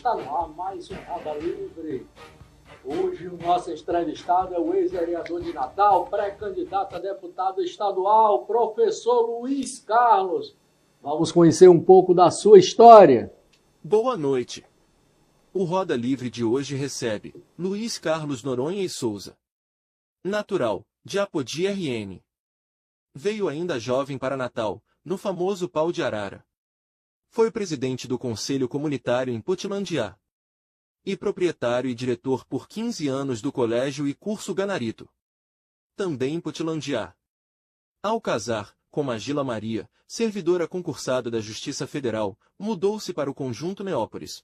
está no ar mais um Roda Livre. Hoje o nosso entrevistado é o ex-vereador de Natal, pré-candidato a deputado estadual, professor Luiz Carlos. Vamos conhecer um pouco da sua história. Boa noite. O Roda Livre de hoje recebe Luiz Carlos Noronha e Souza. Natural, de Apodi RN. Veio ainda jovem para Natal, no famoso Pau de Arara. Foi presidente do Conselho Comunitário em Potilandia. E proprietário e diretor por 15 anos do Colégio e Curso Ganarito. Também em Potilandia. Ao casar, com Magila Maria, servidora concursada da Justiça Federal, mudou-se para o Conjunto Neópolis.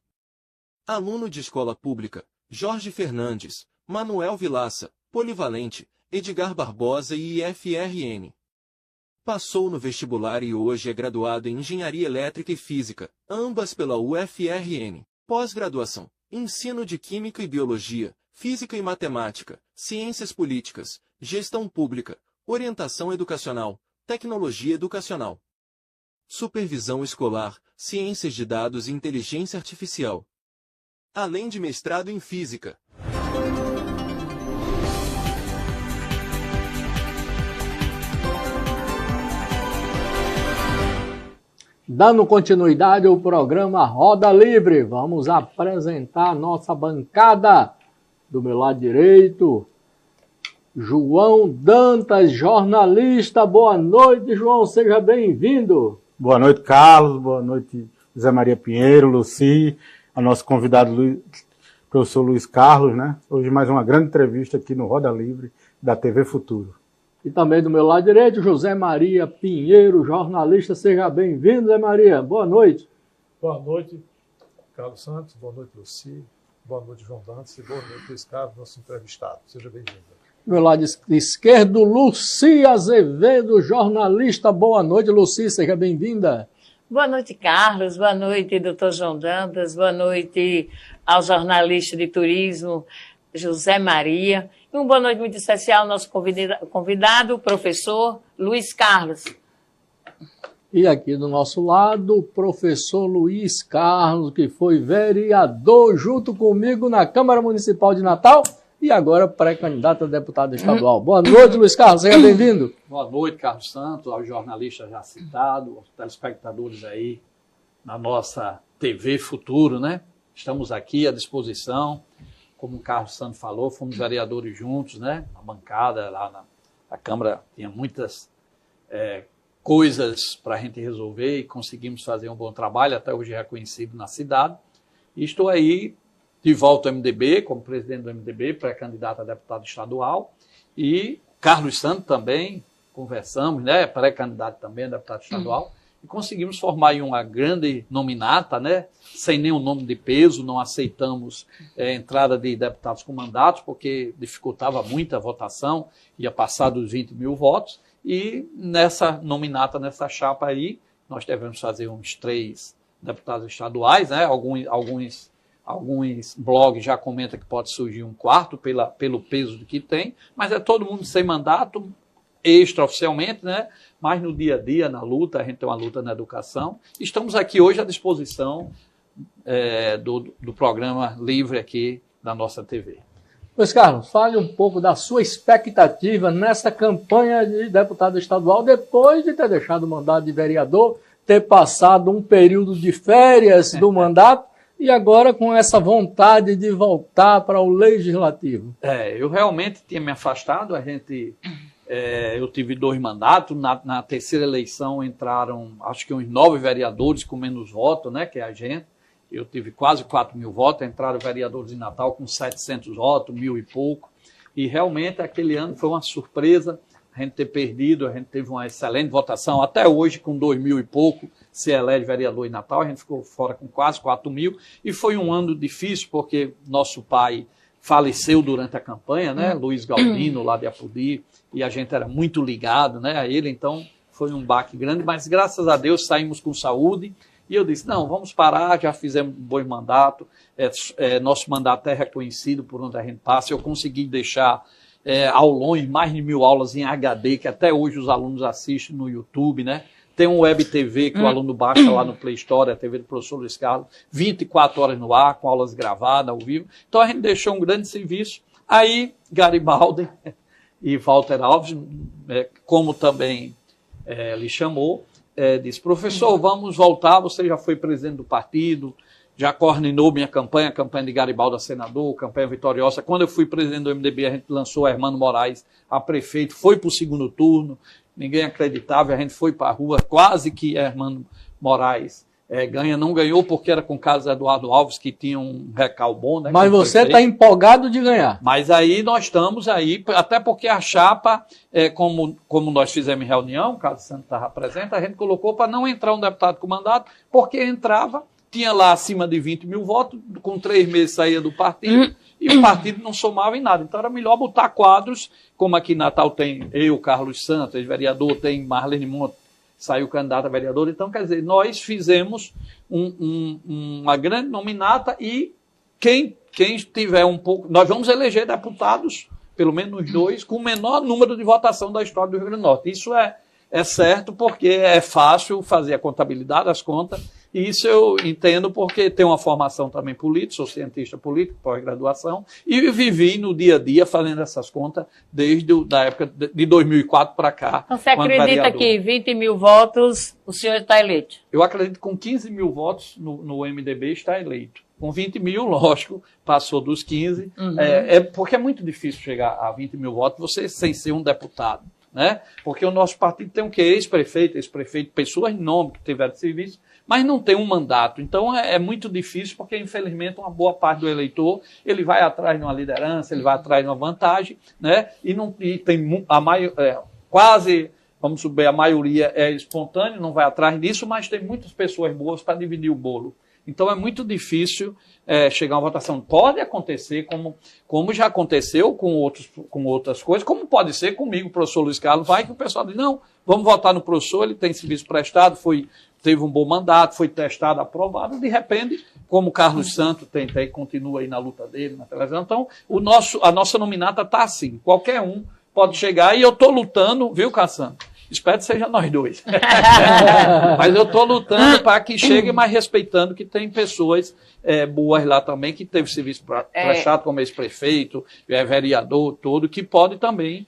Aluno de escola pública, Jorge Fernandes, Manuel Vilaça, Polivalente, Edgar Barbosa e IFRN. Passou no vestibular e hoje é graduado em Engenharia Elétrica e Física, ambas pela UFRN. Pós-graduação, Ensino de Química e Biologia, Física e Matemática, Ciências Políticas, Gestão Pública, Orientação Educacional, Tecnologia Educacional. Supervisão Escolar, Ciências de Dados e Inteligência Artificial. Além de mestrado em Física. Dando continuidade ao programa Roda Livre, vamos apresentar a nossa bancada. Do meu lado direito, João Dantas, jornalista. Boa noite, João, seja bem-vindo. Boa noite, Carlos. Boa noite, Zé Maria Pinheiro, Luci, a nosso convidado, professor Luiz Carlos, né? Hoje mais uma grande entrevista aqui no Roda Livre da TV Futuro. E também do meu lado direito, José Maria Pinheiro, jornalista. Seja bem-vindo, Zé Maria. Boa noite. Boa noite, Carlos Santos. Boa noite, Luci. Boa noite, João Dantas. E boa noite, Luiz Carlos, nosso entrevistado. Seja bem-vindo. Do meu lado esquerdo, Luci Azevedo, jornalista. Boa noite, Luci. Seja bem-vinda. Boa noite, Carlos. Boa noite, doutor João Dantas. Boa noite ao jornalista de turismo, José Maria. E uma boa noite muito especial ao nosso convidado, o professor Luiz Carlos. E aqui do nosso lado, o professor Luiz Carlos, que foi vereador junto comigo na Câmara Municipal de Natal e agora pré-candidato a deputado estadual. Boa noite, Luiz Carlos, seja bem-vindo. Boa noite, Carlos Santos, aos jornalistas já citados, aos telespectadores aí na nossa TV Futuro, né? Estamos aqui à disposição. Como o Carlos Santos falou, fomos vereadores juntos, né? Na bancada, lá na Câmara, tinha muitas coisas para a gente resolver e conseguimos fazer um bom trabalho, até hoje reconhecido na cidade. E estou aí de volta ao MDB, como presidente do MDB, pré-candidato a deputado estadual. E Carlos Santos também, conversamos, né? Pré-candidato também a deputado estadual. E conseguimos formar aí uma grande nominata, né? Sem nenhum nome de peso, não aceitamos entrada de deputados com mandatos, porque dificultava muito a votação, ia passar dos 20 mil votos. E nessa nominata, nessa chapa aí, nós devemos fazer uns 3 deputados estaduais, né? Alguns blogs já comentam que pode surgir um 4º pelo peso que tem, mas é todo mundo sem mandato, extraoficialmente, né? Mas no dia a dia, na luta, a gente tem uma luta na educação. Estamos aqui hoje à disposição do programa livre aqui da nossa TV. Luiz Carlos, fale um pouco da sua expectativa nessa campanha de deputado estadual, depois de ter deixado o mandato de vereador, ter passado um período de férias do mandato e agora com essa vontade de voltar para o legislativo. Eu realmente tinha me afastado, eu tive 2 mandatos, na terceira eleição entraram acho que uns 9 vereadores com menos votos, né, que é a gente. Eu tive quase 4 mil votos, entraram vereadores de Natal com 700 votos, 1.000 e pouco. E realmente aquele ano foi uma surpresa a gente ter perdido, a gente teve uma excelente votação, até hoje com 2.000 e pouco se elege vereador em Natal, a gente ficou fora com quase 4 mil. E foi um ano difícil porque nosso pai faleceu durante a campanha, né, Luiz Galdino, lá de Apodi, e a gente era muito ligado, né, a ele, então foi um baque grande, mas graças a Deus saímos com saúde. E eu disse, não, vamos parar, já fizemos um bom mandato, nosso mandato é reconhecido por onde a gente passa, eu consegui deixar aulões, mais de 1.000 aulas em HD, que até hoje os alunos assistem no YouTube, né? tem um web TV que o aluno baixa lá no Play Store, a TV do professor Luiz Carlos, 24 horas no ar, com aulas gravadas, ao vivo. Então a gente deixou um grande serviço. Aí Garibaldi e Walter Alves, como também lhe chamou, disse, professor, vamos voltar, você já foi presidente do partido, já coordenou minha campanha, a campanha de Garibaldi a senador, campanha vitoriosa. Quando eu fui presidente do MDB, a gente lançou Hermano Moraes a prefeito, foi para o segundo turno, ninguém acreditava, a gente foi para a rua, quase que Hermano Moraes ganha, não ganhou porque era com o Carlos Eduardo Alves, que tinha um recal bom. Né, mas você está empolgado de ganhar. Mas aí nós estamos aí, até porque a chapa, como nós fizemos em reunião, o Carlos Santos estava presente, a gente colocou para não entrar um deputado com mandato, porque entrava, tinha lá acima de 20 mil votos, com 3 meses saía do partido, e o partido não somava em nada. Então era melhor botar quadros, como aqui em Natal tem eu, Carlos Santos, ex-vereador, tem Marlene Monte, saiu candidato a vereador. Então, quer dizer, nós fizemos uma grande nominata e quem tiver um pouco... Nós vamos eleger deputados, pelo menos 2, com o menor número de votação da história do Rio Grande do Norte. Isso é certo porque é fácil fazer a contabilidade, as contas, e isso eu entendo porque tenho uma formação também política, sou cientista político, pós-graduação, e vivi no dia a dia fazendo essas contas desde a época de 2004 para cá. Então você acredita que 20 mil votos o senhor está eleito? Eu acredito que com 15 mil votos no MDB está eleito. Com 20 mil, lógico, passou dos 15, porque é muito difícil chegar a 20 mil votos você sem ser um deputado. Né? Porque o nosso partido tem o quê? Ex-prefeito, pessoas de nome que tiveram serviço, mas não tem um mandato. Então é muito difícil, porque infelizmente uma boa parte do eleitor ele vai atrás de uma liderança, ele vai atrás de uma vantagem, né? E tem quase, vamos subir, a maioria é espontâneo, não vai atrás disso, mas tem muitas pessoas boas para dividir o bolo. Então é muito difícil chegar a uma votação. Pode acontecer, como já aconteceu com outras coisas, como pode ser comigo, o professor Luiz Carlos, vai que o pessoal diz, não, vamos votar no professor, ele tem serviço prestado, teve um bom mandato, foi testado, aprovado, de repente, como o Carlos Santos continua aí na luta dele, na televisão. Então, a nossa nominata está assim, qualquer um pode chegar, e eu estou lutando, viu, Cassandra? Espero que seja nós dois. Mas eu estou lutando para que chegue, mas respeitando que tem pessoas boas lá também, que teve serviço prestado como ex-prefeito, vereador, todo, que pode também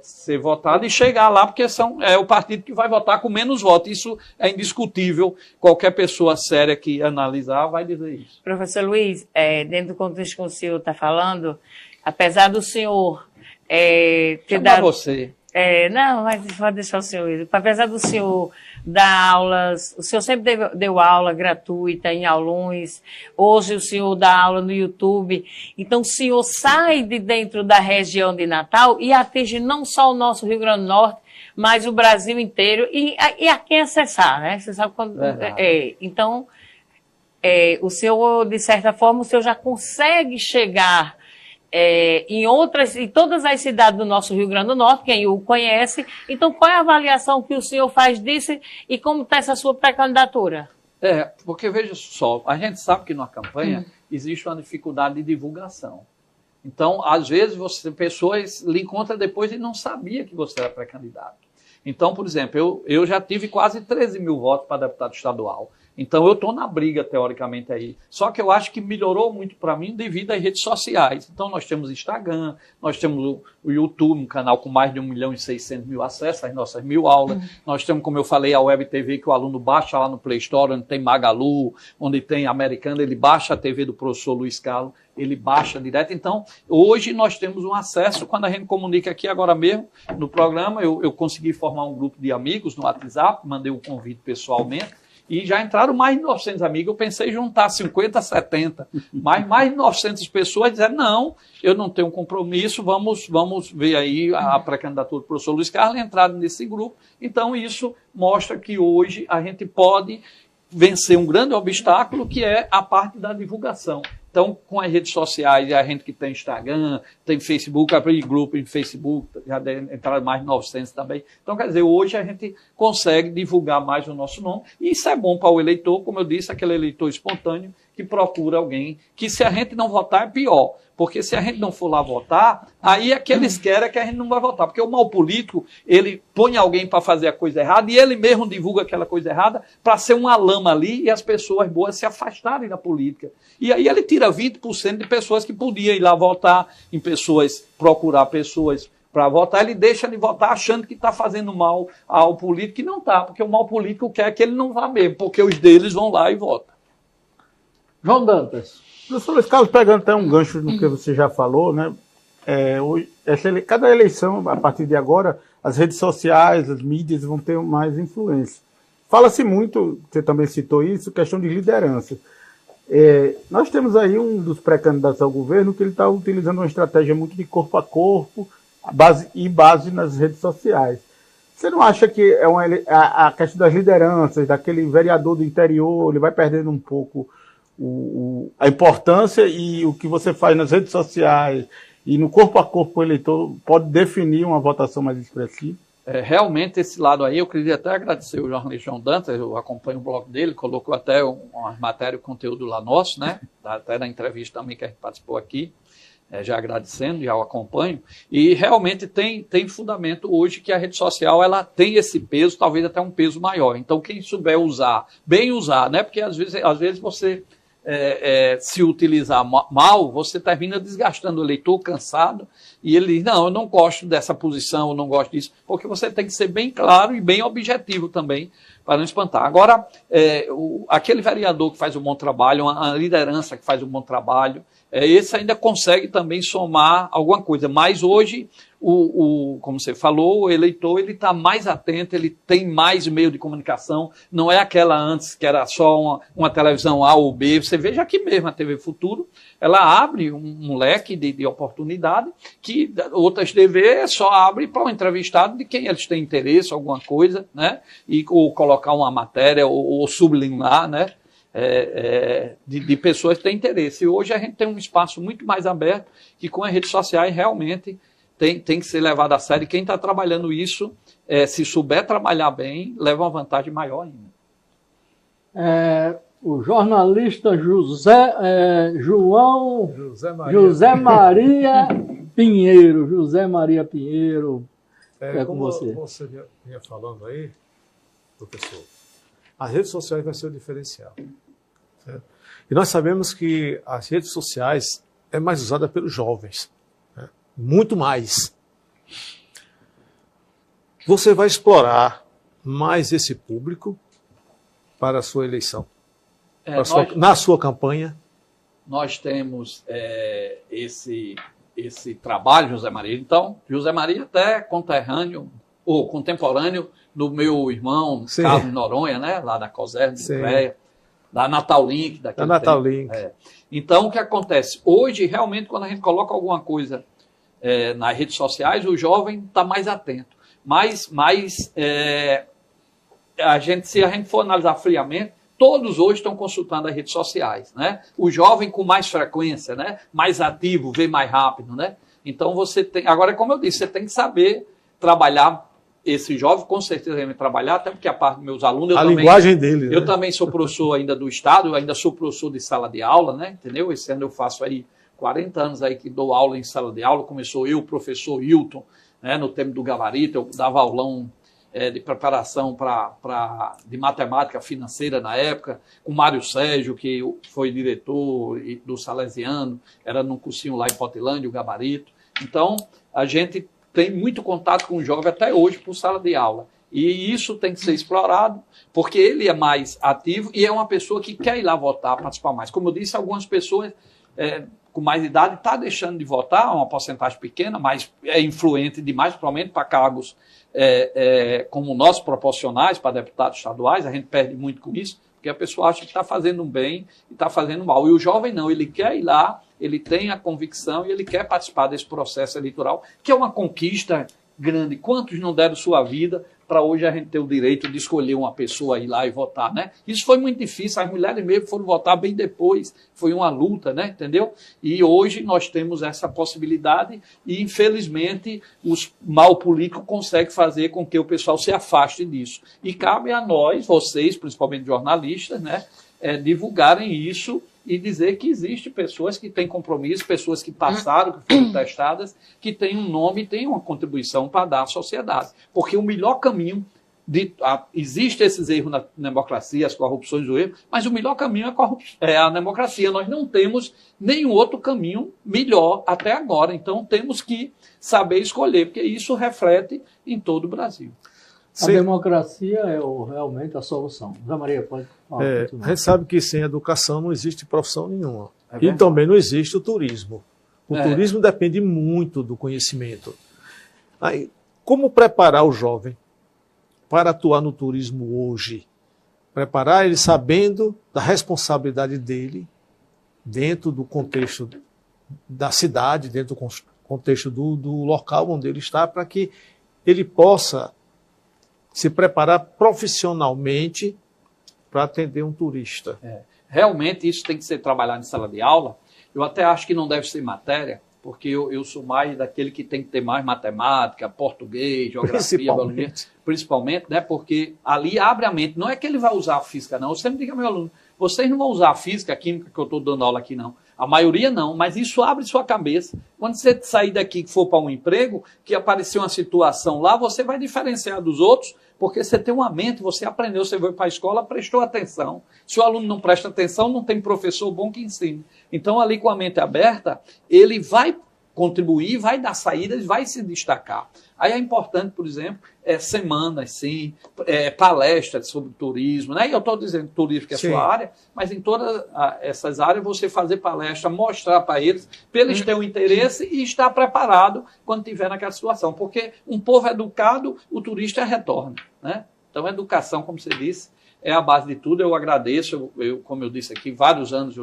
ser votado e chegar lá, porque é o partido que vai votar com menos votos. Isso é indiscutível. Qualquer pessoa séria que analisar vai dizer isso. Professor Luiz, dentro do contexto que o senhor está falando, apesar do senhor ter dado... você. Não, mas pode deixar o senhor ir. Apesar do senhor dar aulas, o senhor sempre deu aula gratuita em aulões, hoje o senhor dá aula no YouTube, então o senhor sai de dentro da região de Natal e atinge não só o nosso Rio Grande do Norte, mas o Brasil inteiro e a quem acessar, né? Você sabe quando... Então, o senhor, de certa forma, o senhor já consegue chegar... em todas as cidades do nosso Rio Grande do Norte, quem o conhece. Então, qual é a avaliação que o senhor faz disso e como está essa sua pré-candidatura? Porque veja só, a gente sabe que na campanha existe uma dificuldade de divulgação. Então, às vezes, pessoas lhe encontram depois e não sabia que você era pré-candidato. Então, por exemplo, eu já tive quase 13 mil votos para deputado estadual. Então eu estou na briga, teoricamente, aí. Só que eu acho que melhorou muito para mim devido às redes sociais. Então nós temos Instagram, nós temos o YouTube, um canal com mais de 1.600.000 acessos, as nossas 1.000 aulas. Nós temos, como eu falei, a Web TV, que o aluno baixa lá no Play Store, onde tem Magalu, onde tem Americana, ele baixa a TV do professor Luiz Carlos, ele baixa direto. Então, hoje nós temos um acesso, quando a gente comunica aqui agora mesmo, no programa, eu consegui formar um grupo de amigos no WhatsApp, mandei um convite pessoalmente, e já entraram mais de 900 amigos. Eu pensei em juntar 50, 70, mas mais de 900 pessoas disseram, não, eu não tenho compromisso, vamos ver aí a pré-candidatura do professor Luiz Carlos, entraram nesse grupo. Então, isso mostra que hoje a gente pode vencer um grande obstáculo, que é a parte da divulgação. Então, com as redes sociais, a gente que tem Instagram, tem Facebook, abri grupo em Facebook, já entraram mais de 900 também. Então, quer dizer, hoje a gente consegue divulgar mais o nosso nome, e isso é bom para o eleitor, como eu disse, aquele eleitor espontâneo que procura alguém, que se a gente não votar é pior. Porque se a gente não for lá votar, aí é que eles querem que a gente não vai votar. Porque o mal político, ele põe alguém para fazer a coisa errada e ele mesmo divulga aquela coisa errada para ser uma lama ali e as pessoas boas se afastarem da política. E aí ele tira 20% de pessoas que podiam ir lá votar, em pessoas, procurar pessoas para votar, ele deixa de votar achando que está fazendo mal ao político, e não está, porque o mal político quer que ele não vá mesmo, porque os deles vão lá e votam. João Dantas. Professor Luiz Carlos, pegando até um gancho no que você já falou, né? Cada eleição, a partir de agora, as redes sociais, as mídias vão ter mais influência. Fala-se muito, você também citou isso, questão de liderança. Nós temos aí um dos pré-candidatos ao governo que ele está utilizando uma estratégia muito de corpo a corpo base nas redes sociais. Você não acha que a questão das lideranças, daquele vereador do interior, ele vai perdendo um pouco a importância, e o que você faz nas redes sociais e no corpo a corpo com o eleitor pode definir uma votação mais expressiva? Realmente, esse lado aí, eu queria até agradecer o jornalista João Dantas, eu acompanho o blog dele, colocou até uma matéria, conteúdo lá nosso, né? Até na entrevista também que a gente participou aqui, já agradecendo, já o acompanho, e realmente tem fundamento hoje que a rede social ela tem esse peso, talvez até um peso maior. Então, quem souber usar, bem usar, né? Porque às vezes você se utilizar mal, você termina desgastando o eleitor, cansado, e ele diz, não, eu não gosto dessa posição, eu não gosto disso, porque você tem que ser bem claro e bem objetivo também, para não espantar. Agora, aquele vereador que faz um bom trabalho, a liderança que faz um bom trabalho, esse ainda consegue também somar alguma coisa, mas hoje, como você falou, o eleitor ele está mais atento, ele tem mais meio de comunicação, não é aquela antes que era só uma televisão A ou B. Você veja aqui mesmo a TV Futuro, ela abre um leque de oportunidade que outras TV só abre para um entrevistado de quem eles têm interesse, alguma coisa, né? Ou colocar uma matéria ou sublinhar, né? De pessoas que têm interesse. E hoje a gente tem um espaço muito mais aberto que com as redes sociais realmente tem que ser levado a sério. E quem está trabalhando isso, se souber trabalhar bem, leva uma vantagem maior ainda. O jornalista José Maria Pinheiro. José Maria Pinheiro, com você. Você vinha falando aí, professor, as redes sociais vai ser o diferencial. Certo? E nós sabemos que as redes sociais é mais usada pelos jovens. Né? Muito mais. Você vai explorar mais esse público para a sua eleição. Na sua campanha. Nós temos esse trabalho, José Maria. Então, José Maria até conterrâneo, ou contemporâneo do meu irmão, sim, Carlos Noronha, né? Lá da COSER, de CREA, da Natal Link. Da Natal Link. Então, o que acontece? Hoje, realmente, quando a gente coloca alguma coisa nas redes sociais, o jovem está mais atento. Mas se a gente for analisar friamente, todos hoje estão consultando as redes sociais, né? O jovem com mais frequência, né? Mais ativo, vê mais rápido, né? Então você tem... Agora, como eu disse, você tem que saber trabalhar esse jovem, com certeza ele vai trabalhar, até porque a parte dos meus alunos... linguagem dele, né? Eu também sou professor ainda do Estado, eu ainda sou professor de sala de aula, né? Entendeu? Esse ano eu faço aí 40 anos aí que dou aula em sala de aula. Começou eu, o professor Hilton, né? No tempo do gabarito, eu dava aulão de preparação de matemática financeira na época, com Mário Sérgio, que foi diretor do Salesiano, era num cursinho lá em Potilândia, o gabarito. Então, a gente tem muito contato com o jovem até hoje por sala de aula. E isso tem que ser explorado, porque ele é mais ativo e é uma pessoa que quer ir lá votar, participar mais. Como eu disse, algumas pessoas com mais idade estão deixando de votar, uma porcentagem pequena, mas é influente demais, principalmente para cargos como nós, proporcionais, para deputados estaduais. A gente perde muito com isso, porque a pessoa acha que está fazendo bem e está fazendo mal. E o jovem não, ele quer ir lá, ele tem a convicção e ele quer participar desse processo eleitoral, que é uma conquista grande. Quantos não deram sua vida para hoje a gente ter o direito de escolher uma pessoa, ir lá e votar, né? Isso foi muito difícil, as mulheres mesmo foram votar bem depois, foi uma luta, né? Entendeu? E hoje nós temos essa possibilidade e, infelizmente, o mal político consegue fazer com que o pessoal se afaste disso. E cabe a nós, vocês, principalmente jornalistas, né? Divulgarem isso e dizer que existe pessoas que têm compromisso, pessoas que passaram, que foram testadas, que têm um nome e têm uma contribuição para dar à sociedade. Porque o melhor caminho existe esses erros na democracia, as corrupções do erro, mas o melhor caminho é a democracia. Nós não temos nenhum outro caminho melhor até agora. Então temos que saber escolher, porque isso reflete em todo o Brasil. A democracia é realmente a solução. Zé Maria, pode falar. A gente sabe que sem educação não existe profissão nenhuma. E também não existe o turismo. O turismo depende muito do conhecimento. Aí, como preparar o jovem para atuar no turismo hoje? Preparar ele sabendo da responsabilidade dele dentro do contexto da cidade, dentro do contexto do local onde ele está, para que ele possa se preparar profissionalmente para atender um turista. Realmente isso tem que ser trabalhado em sala de aula. Eu até acho que não deve ser matéria, porque eu sou mais daquele que tem que ter mais matemática, português, geografia, biologia, principalmente, né? Porque ali abre a mente. Não é que ele vai usar a física, não. Eu sempre digo ao meu aluno, vocês não vão usar a física, a química que eu estou dando aula aqui, não. A maioria não, mas isso abre sua cabeça. Quando você sair daqui e for para um emprego, que aparecer uma situação lá, você vai diferenciar dos outros, porque você tem uma mente, você aprendeu, você foi para a escola, prestou atenção. Se o aluno não presta atenção, não tem professor bom que ensine. Então, ali com a mente aberta, ele vai contribuir, vai dar saídas, vai se destacar. Aí é importante, por exemplo, semanas, sim, palestras sobre turismo, né? E eu estou dizendo turismo que é a sua área, mas em todas essas áreas você fazer palestra, mostrar para eles terem um interesse e estar preparado quando estiver naquela situação. Porque um povo educado, o turista retorna, né? Então, a educação, como você disse, é a base de tudo. Eu agradeço, como eu disse aqui, vários anos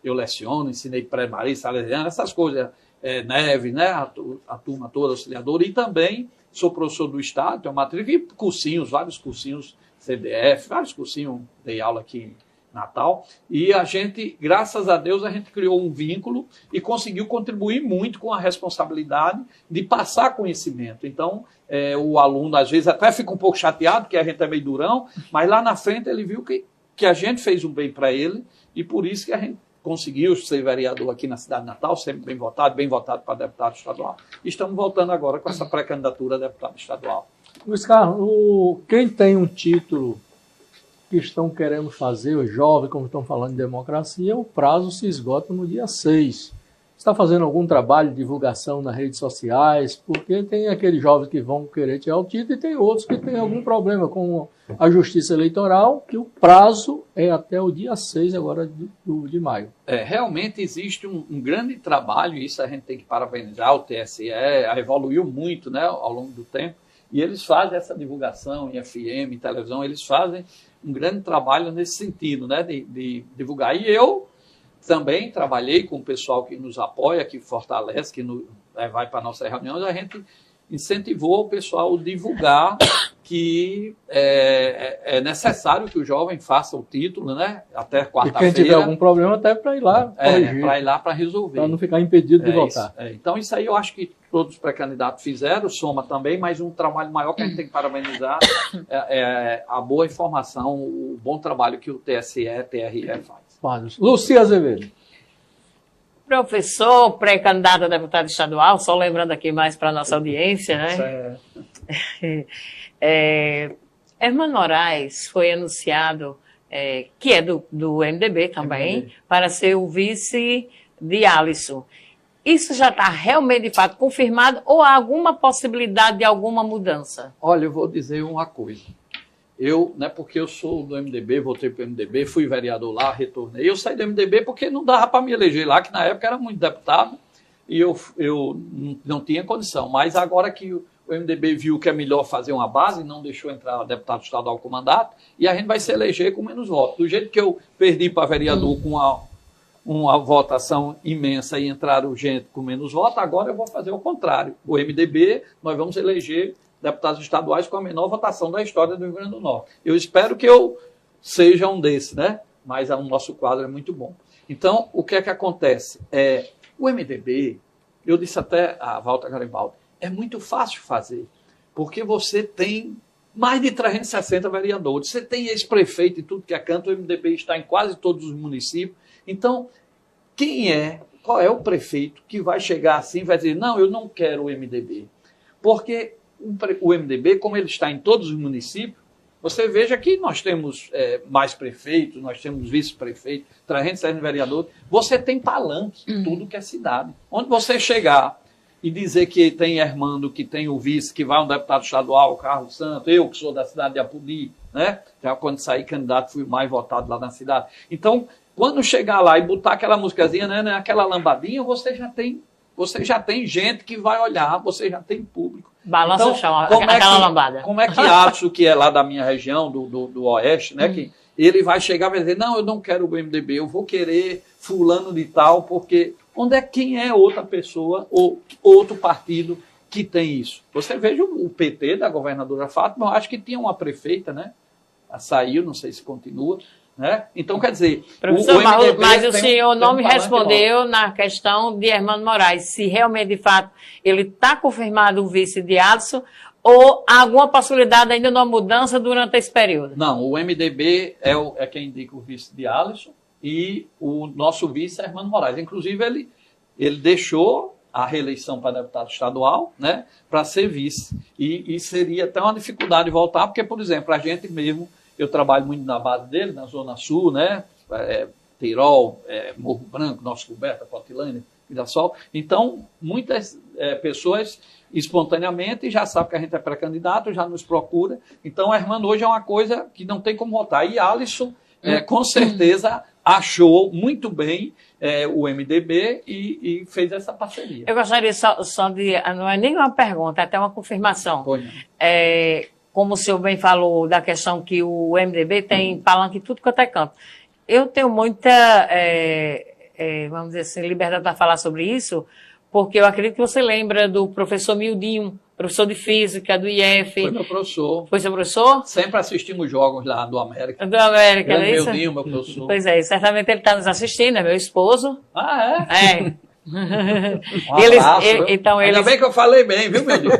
eu leciono, ensinei pré-maria, salesiana, essas coisas, Neve, né, a turma toda, auxiliadora, e também sou professor do Estado, tenho matrícula, e cursinhos, vários cursinhos, CDF, vários cursinhos, dei aula aqui em Natal, e a gente, graças a Deus, a gente criou um vínculo e conseguiu contribuir muito com a responsabilidade de passar conhecimento. Então, o aluno, às vezes, até fica um pouco chateado, porque a gente é meio durão, mas lá na frente ele viu que a gente fez um bem para ele, e por isso que a gente conseguiu ser vereador aqui na cidade de Natal, sempre bem votado para deputado estadual. E estamos voltando agora com essa pré-candidatura a deputado estadual. Luiz Carlos, quem tem um título que estão querendo fazer, os jovens, como estão falando de democracia, o prazo se esgota no dia 6. Está fazendo algum trabalho de divulgação nas redes sociais? Porque tem aqueles jovens que vão querer tirar o título e tem outros que têm algum problema com a justiça eleitoral, que o prazo é até o dia 6 agora de maio. Realmente existe um grande trabalho, e isso a gente tem que parabenizar, o TSE evoluiu muito, né, ao longo do tempo, e eles fazem essa divulgação em FM, em televisão, eles fazem um grande trabalho nesse sentido, né, de divulgar. E eu também trabalhei com o pessoal que nos apoia, que fortalece, que vai para nossas reuniões, a gente incentivou o pessoal a divulgar que é necessário que o jovem faça o título, né? Até quarta-feira. E quem tiver algum problema, até para ir lá corrigir. Para ir lá para resolver. Para não ficar impedido de votar. Então, isso aí eu acho que todos os pré-candidatos fizeram, Soma também, mas um trabalho maior que a gente tem que parabenizar é a boa informação, o bom trabalho que o TSE, TRE faz. Lucia Azevedo. Professor, pré-candidato a deputado estadual, só lembrando aqui mais para a nossa audiência, né? Hermano Moraes foi anunciado, que é do MDB também, para ser o vice de Alisson. Isso já está realmente, de fato, confirmado ou há alguma possibilidade de alguma mudança? Olha, eu vou dizer uma coisa. Eu, né, porque eu sou do MDB, voltei para o MDB, fui vereador lá, retornei. Eu saí do MDB porque não dava para me eleger lá, que na época era muito deputado, e eu não tinha condição. Mas agora que o MDB viu que é melhor fazer uma base, não deixou entrar deputado estadual com mandato, e a gente vai se eleger com menos votos. Do jeito que eu perdi para vereador com uma votação imensa e entraram gente com menos votos, agora eu vou fazer o contrário. O MDB, nós vamos eleger deputados estaduais com a menor votação da história do Rio Grande do Norte. Eu espero que eu seja um desses, né? Mas o nosso quadro é muito bom. Então, o que é que acontece? O MDB, eu disse até a Walter Garibaldi, é muito fácil fazer, porque você tem mais de 360 vereadores, você tem ex-prefeito e tudo que é canto, o MDB está em quase todos os municípios, Então, qual é o prefeito que vai chegar assim e vai dizer, não, eu não quero o MDB? Porque o MDB, como ele está em todos os municípios, você veja que nós temos mais prefeitos, nós temos vice-prefeitos, 360 vereadores, você tem palanque em tudo que é cidade. Onde você chegar e dizer que tem Hermando, que tem o vice, que vai um deputado estadual, Carlos Santos, eu que sou da cidade de Apodi, né? Já quando saí candidato fui o mais votado lá na cidade. Então, quando chegar lá e botar aquela musicazinha, né, aquela lambadinha, você já tem gente que vai olhar, você já tem público. Balança então, o chão, aquela lambada. Como é que Adson, que é lá da minha região, do Oeste, né, que ele vai chegar e vai dizer, não, eu não quero o MDB, eu vou querer fulano de tal, porque quem é outra pessoa ou outro partido que tem isso? Você veja o PT da governadora Fátima, eu acho que tinha uma prefeita, né? Saiu, não sei se continua, né? Então, quer dizer... Professor, mas o senhor não me respondeu na questão de Hermando Moraes, se realmente, de fato, ele está confirmado o vice de Adson, ou há alguma possibilidade ainda de uma mudança durante esse período? Não, o MDB é quem indica o vice de Alisson e o nosso vice é Hermando Moraes. Inclusive, ele deixou a reeleição para deputado estadual, né, para ser vice. E seria até uma dificuldade de voltar, porque, por exemplo, a gente mesmo, eu trabalho muito na base dele, na Zona Sul, né, Tirol, Morro Branco, Nossa Coberta, Cotilândia, Mirassol. Então, muitas pessoas espontaneamente já sabem que a gente é pré-candidato, já nos procura. Então, a Hermano hoje é uma coisa que não tem como votar. E Alisson, com certeza, achou muito bem o MDB e fez essa parceria. Eu gostaria só de... Não é nenhuma pergunta, é até uma confirmação. Como o senhor bem falou da questão que o MDB tem palanque em tudo quanto é canto. Eu tenho muita, vamos dizer assim, liberdade para falar sobre isso, porque eu acredito que você lembra do professor Mildinho, professor de física do IF. Foi meu professor. Foi seu professor? Sempre assistimos jogos lá do América. Do América, não é isso? Mildinho, meu professor. Pois é, certamente ele está nos assistindo, é meu esposo. Ah, é? Então, ainda bem que eu falei bem, viu, meu Deus?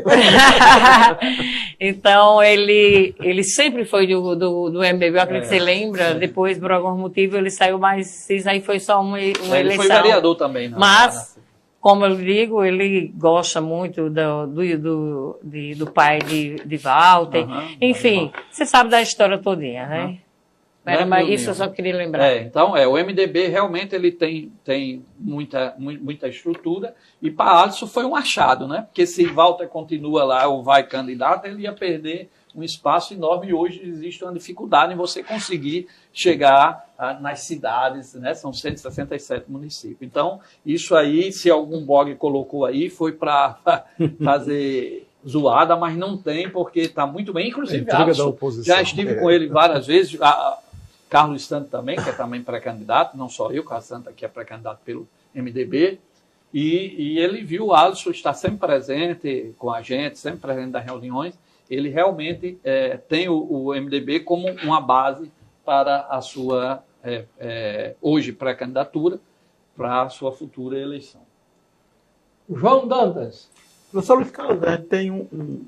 Então, ele sempre foi do MDB, eu acredito que você lembra. Depois, por algum motivo, ele saiu mais. Isso aí foi só uma eleição. Ele foi vereador também, não. Mas, como eu digo, ele gosta muito do pai de Walter. Enfim, você sabe da história todinha, né? Mas isso eu só queria lembrar. Então, o MDB realmente ele tem muita estrutura, e para Alisson foi um achado, né? Porque se Walter continua lá ou vai candidato, ele ia perder um espaço enorme, e hoje existe uma dificuldade em você conseguir chegar nas cidades, né? São 167 municípios. Então, isso aí, se algum blog colocou aí, foi para fazer zoada, mas não tem, porque está muito bem. Inclusive, Alisson, já estive com ele várias vezes. Carlos Santos também, que é também pré-candidato, não só eu, Carlos Santos que é pré-candidato pelo MDB, e ele viu o Alisson estar sempre presente com a gente, sempre presente nas reuniões. Ele realmente tem o MDB como uma base para a sua, hoje, pré-candidatura, para a sua futura eleição. João Dantas. Professor Luiz Carlos, a gente tem um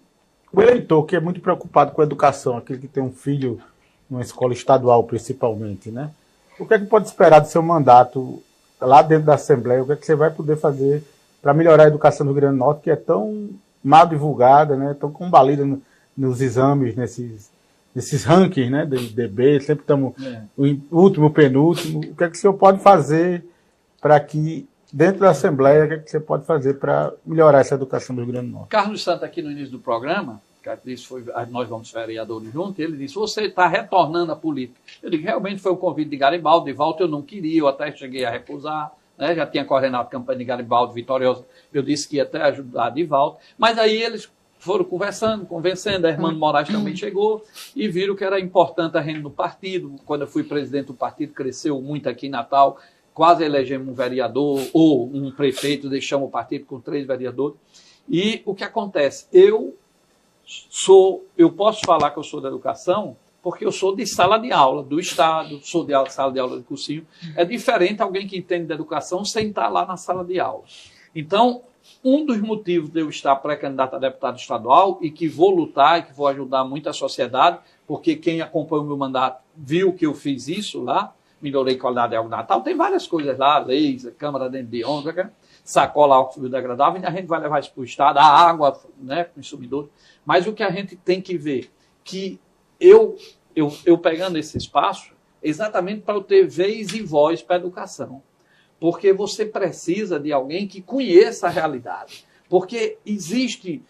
eleitor que é muito preocupado com a educação, aquele que tem um filho numa escola estadual, principalmente, né? O que é que pode esperar do seu mandato lá dentro da Assembleia? O que é que você vai poder fazer para melhorar a educação do Rio Grande do Norte, que é tão mal divulgada, né? Tão combalida nos exames, nesses rankings, né? Do IDB, sempre estamos o último, penúltimo. O que é que o senhor pode fazer para que, dentro da Assembleia, o que é que você pode fazer para melhorar essa educação do Rio Grande do Norte? Carlos Santos, aqui no início do programa, nós vamos vereadores juntos, ele disse, você está retornando à política. Eu digo, realmente foi o convite de Garibaldi, de Walter eu não queria, eu até cheguei a recusar, né? Já tinha coordenado a campanha de Garibaldi vitoriosa, eu disse que ia até ajudar de Walter, mas aí eles foram convencendo, a Hermano Moraes também chegou, e viram que era importante a gente no partido. Quando eu fui presidente do partido, cresceu muito aqui em Natal, quase elegemos um vereador ou um prefeito, deixamos o partido com 3 vereadores. E o que acontece? Eu posso falar que eu sou da educação porque eu sou de sala de aula do Estado, sou de sala de aula de cursinho. É diferente alguém que entende de educação sentar lá na sala de aula. Então, um dos motivos de eu estar pré-candidato a deputado estadual e que vou lutar e que vou ajudar muito a sociedade, porque quem acompanha o meu mandato viu que eu fiz isso lá, melhorei a qualidade de água do Natal, tem várias coisas lá, leis, câmara dentro de onda, sacola álcool biodegradável, e a gente vai levar isso para o Estado, a água, né, consumidor. Mas o que a gente tem que ver, que eu pegando esse espaço, exatamente para eu ter vez e voz para a educação. Porque você precisa de alguém que conheça a realidade. Porque existe,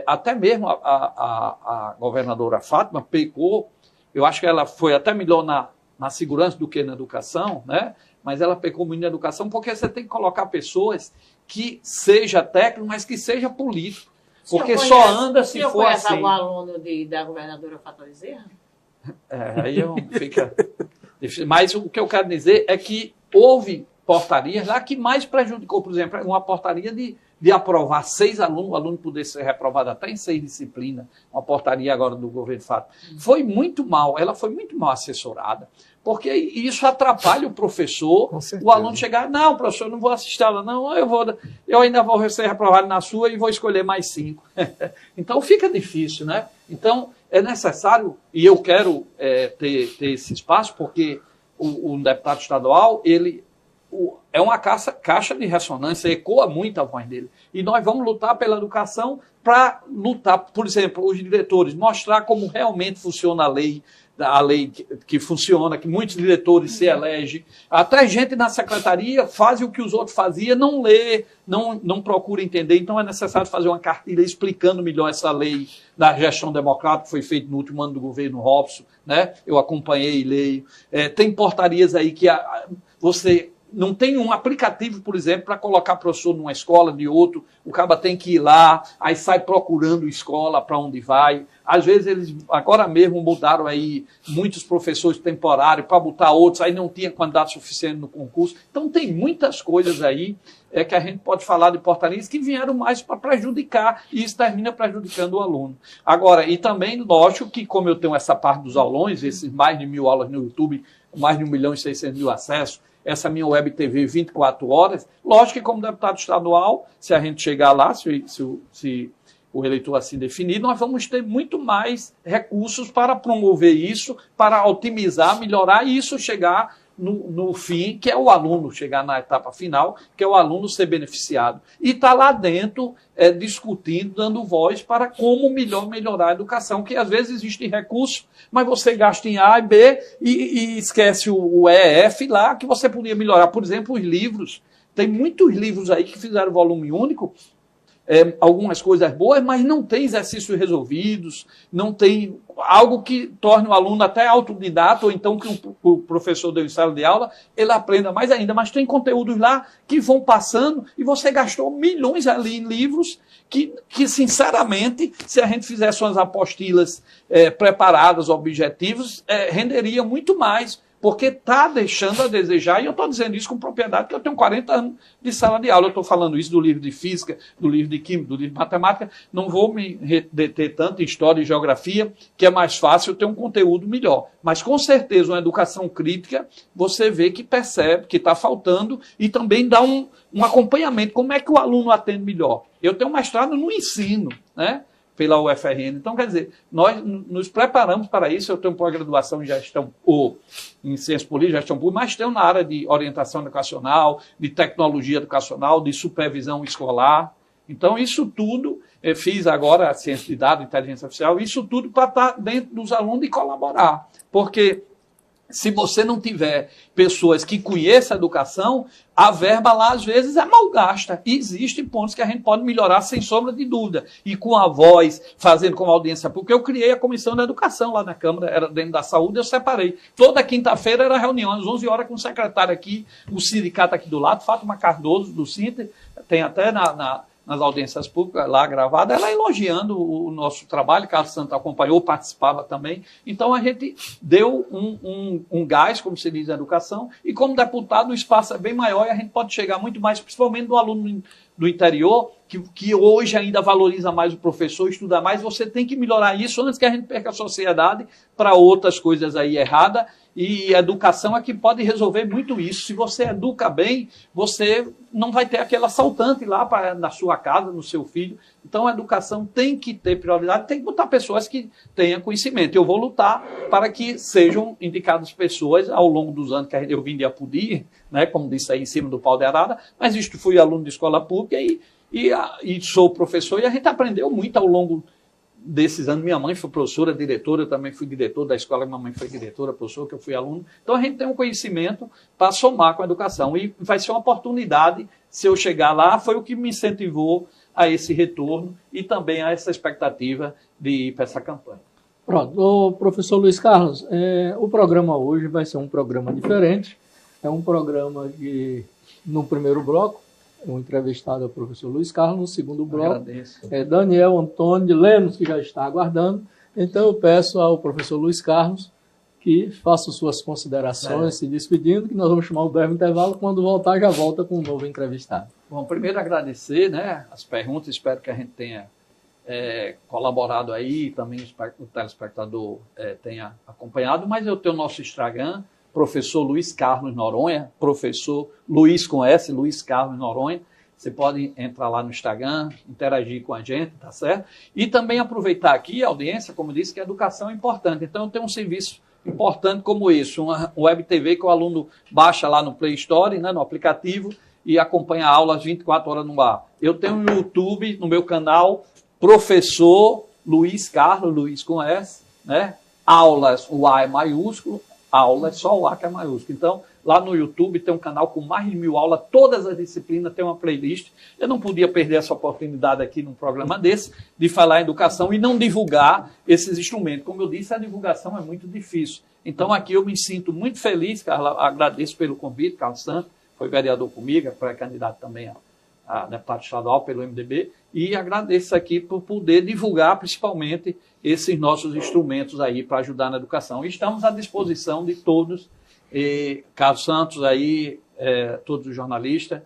até mesmo a governadora Fátima pecou, eu acho que ela foi até melhor na segurança do que na educação, né? Mas ela pecou muito na educação, porque você tem que colocar pessoas que seja técnico, mas que seja político. Porque só anda se for assim. Você conhece algum aluno da governadora Fátima Bezerra? Aí fica difícil. Mas o que eu quero dizer é que houve portarias lá que mais prejudicou, por exemplo, uma portaria de aprovar 6 alunos, o aluno poder ser reprovado até em 6 disciplinas, uma portaria agora do governo Fátima. Foi muito mal, ela foi muito mal assessorada, porque isso atrapalha o professor, o aluno chegar, não, professor, eu não vou assistir ela, não, eu ainda vou ser reprovado na sua e vou escolher mais 5. Então fica difícil, né? Então é necessário, e eu quero ter esse espaço, porque o deputado estadual, ele é uma caixa de ressonância, ecoa muito a voz dele. E nós vamos lutar pela educação para lutar, por exemplo, os diretores, mostrar como realmente funciona a lei que funciona, que muitos diretores se elegem. Até gente na secretaria faz o que os outros faziam, não lê, não procura entender. Então é necessário fazer uma cartilha explicando melhor essa lei da gestão democrática, que foi feita no último ano do governo Robson, né? Eu acompanhei e leio. Tem portarias aí que você não tem um aplicativo, por exemplo, para colocar professor numa escola, de outro, o cara tem que ir lá, aí sai procurando escola para onde vai. Às vezes eles, agora mesmo, mudaram aí muitos professores temporários para botar outros, aí não tinha quantidade suficiente no concurso. Então tem muitas coisas aí que a gente pode falar de portarias que vieram mais para prejudicar, e isso termina prejudicando o aluno. Agora, e também, lógico que como eu tenho essa parte dos aulões, esses mais de 1.000 aulas no YouTube, mais de 1.600.000 acessos, essa minha web TV 24 horas, lógico que como deputado estadual, se a gente chegar lá, se o eleitor assim definir, nós vamos ter muito mais recursos para promover isso, para otimizar, melhorar e isso chegar no fim, que é o aluno chegar na etapa final, que é o aluno ser beneficiado. E está lá dentro discutindo, dando voz para como melhorar a educação, que às vezes existe recurso, mas você gasta em A e B e esquece o EF lá, que você podia melhorar. Por exemplo, os livros. Tem muitos livros aí que fizeram volume único, algumas coisas boas, mas não tem exercícios resolvidos, não tem algo que torne o aluno até autodidata, ou então que o professor deu em sala de aula, ele aprenda mais ainda. Mas tem conteúdos lá que vão passando e você gastou milhões ali em livros que sinceramente, se a gente fizesse umas apostilas preparadas, objetivos, renderia muito mais. Porque está deixando a desejar, e eu estou dizendo isso com propriedade, porque eu tenho 40 anos de sala de aula. Eu estou falando isso do livro de física, do livro de química, do livro de matemática. Não vou me deter tanto em história e geografia, que é mais fácil ter um conteúdo melhor. Mas, com certeza, uma educação crítica, você vê que percebe que está faltando e também dá um acompanhamento. Como é que o aluno atende melhor? Eu tenho mestrado no ensino, né? Pela UFRN. Então, quer dizer, nós nos preparamos para isso. Eu tenho pós-graduação em gestão, ou em ciências políticas, gestão pública, mas tenho na área de orientação educacional, de tecnologia educacional, de supervisão escolar. Então, isso tudo, fiz agora a ciência de dados, inteligência artificial, isso tudo para estar dentro dos alunos e colaborar. Porque se você não tiver pessoas que conheçam a educação, a verba lá, às vezes, é mal gasta. E existem pontos que a gente pode melhorar sem sombra de dúvida. E com a voz, fazendo com a audiência pública. Eu criei a Comissão da Educação lá na Câmara, era dentro da Saúde, eu separei. Toda quinta-feira era reunião, às 11 horas, com o secretário aqui, o sindicato aqui do lado, Fátima Cardoso, do Sinter, tem até nas audiências públicas lá gravada, ela elogiando o nosso trabalho. Carlos Santos acompanhou, participava também. Então a gente deu um gás, como se diz na educação, e como deputado o espaço é bem maior e a gente pode chegar muito mais, principalmente do aluno do interior, que hoje ainda valoriza mais o professor, estuda mais. Você tem que melhorar isso antes que a gente perca a sociedade para outras coisas aí erradas. E a educação é que pode resolver muito isso. Se você educa bem, você não vai ter aquele assaltante lá na sua casa, no seu filho. Então a educação tem que ter prioridade, tem que botar pessoas que tenham conhecimento. Eu vou lutar para que sejam indicadas pessoas ao longo dos anos que eu vim de Apodi, né, como disse aí em cima do pau de arara, mas isto fui aluno de escola pública e sou professor, e a gente aprendeu muito ao longo desses anos. Minha mãe foi professora, diretora, eu também fui diretor da escola, minha mãe foi diretora, professor, que eu fui aluno. Então a gente tem um conhecimento para somar com a educação, e vai ser uma oportunidade, se eu chegar lá, foi o que me incentivou a esse retorno e também a essa expectativa de ir para essa campanha. Pronto, ô, professor Luiz Carlos, o programa hoje vai ser um programa diferente, é um programa que, no primeiro bloco, o entrevistado é o professor Luiz Carlos, no segundo bloco é Daniel Antônio de Lemos, que já está aguardando. Então eu peço ao professor Luiz Carlos que faça suas considerações, se despedindo, que nós vamos chamar o breve intervalo. Quando voltar, já volta com um novo entrevistado. Bom, primeiro agradecer, né, as perguntas, espero que a gente tenha colaborado aí, também o telespectador tenha acompanhado, mas eu tenho o nosso Instagram, professor Luiz Carlos Noronha, professor Luiz com S, Luiz Carlos Noronha. Você pode entrar lá no Instagram, interagir com a gente, tá certo? E também aproveitar aqui a audiência, como disse, que a educação é importante. Então, eu tenho um serviço importante como esse, uma web TV que o aluno baixa lá no Play Store, né, no aplicativo, e acompanha aulas 24 horas no ar. Eu tenho no YouTube, no meu canal, professor Luiz Carlos, Luiz com S, né? Aulas, o A é maiúsculo, aula é só o A que é maiúsculo. Então, lá no YouTube tem um canal com mais de 1000 aulas, todas as disciplinas, tem uma playlist. Eu não podia perder essa oportunidade aqui num programa desse, de falar em educação e não divulgar esses instrumentos. Como eu disse, a divulgação é muito difícil. Então, aqui eu me sinto muito feliz, Carla, agradeço pelo convite, Carlos Santos, foi vereador comigo, é pré-candidato também a deputado estadual pelo MDB, e agradeço aqui por poder divulgar, principalmente, esses nossos instrumentos aí para ajudar na educação. E estamos à disposição de todos, Carlos Santos aí, todos os jornalistas.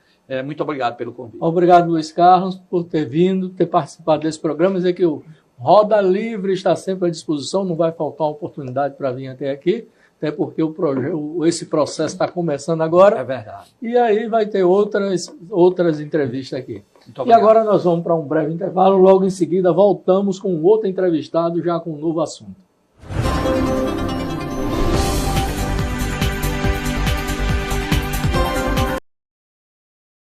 Muito obrigado pelo convite. Obrigado, Luiz Carlos, por ter vindo, ter participado desse programa. Dizer que o Roda Livre está sempre à disposição, não vai faltar oportunidade para vir até aqui, até porque esse processo está começando agora. É verdade. E aí vai ter outras entrevistas aqui. E agora nós vamos para um breve intervalo, logo em seguida voltamos com outro entrevistado, já com um novo assunto.